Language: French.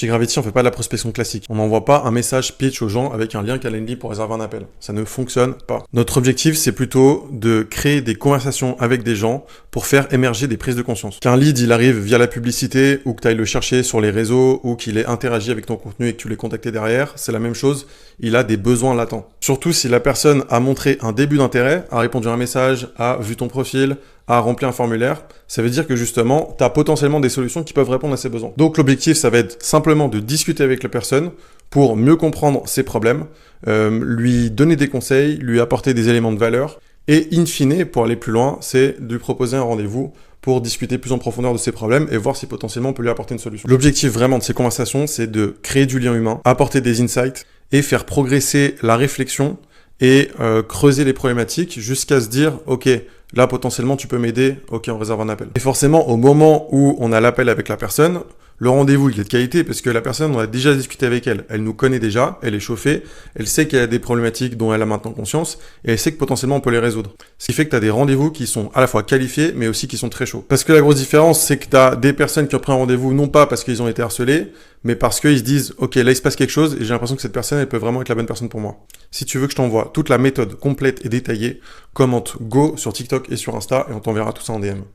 Chez Gravity, on fait pas de la prospection classique. On n'envoie pas un message pitch aux gens avec un lien Calendly pour réserver un appel. Ça ne fonctionne pas. Notre objectif, c'est plutôt de créer des conversations avec des gens pour faire émerger des prises de conscience. Qu'un lead, il arrive via la publicité ou que tu ailles le chercher sur les réseaux ou qu'il ait interagi avec ton contenu et que tu l'aies contacté derrière, c'est la même chose. Il a des besoins latents. Surtout si la personne a montré un début d'intérêt, a répondu à un message, a vu ton profil, a rempli un formulaire, ça veut dire que justement, tu as potentiellement des solutions qui peuvent répondre à ses besoins. Donc l'objectif, ça va être simplement de discuter avec la personne pour mieux comprendre ses problèmes, lui donner des conseils, lui apporter des éléments de valeur, et in fine, pour aller plus loin, c'est de lui proposer un rendez-vous pour discuter plus en profondeur de ses problèmes et voir si potentiellement on peut lui apporter une solution. L'objectif vraiment de ces conversations, c'est de créer du lien humain, apporter des insights et faire progresser la réflexion et creuser les problématiques jusqu'à se dire « Ok, là potentiellement tu peux m'aider, ok on réserve un appel ». Et forcément, au moment où on a l'appel avec la personne, le rendez-vous il est de qualité parce que la personne, on a déjà discuté avec elle. Elle nous connaît déjà, elle est chauffée, elle sait qu'elle a des problématiques dont elle a maintenant conscience et elle sait que potentiellement on peut les résoudre. Ce qui fait que tu as des rendez-vous qui sont à la fois qualifiés mais aussi qui sont très chauds. Parce que la grosse différence, c'est que tu as des personnes qui ont pris un rendez-vous non pas parce qu'ils ont été harcelés, mais parce qu'ils se disent « Ok, là il se passe quelque chose et j'ai l'impression que cette personne, elle peut vraiment être la bonne personne pour moi. » Si tu veux que je t'envoie toute la méthode complète et détaillée, commente Go sur TikTok et sur Insta et on t'enverra tout ça en DM.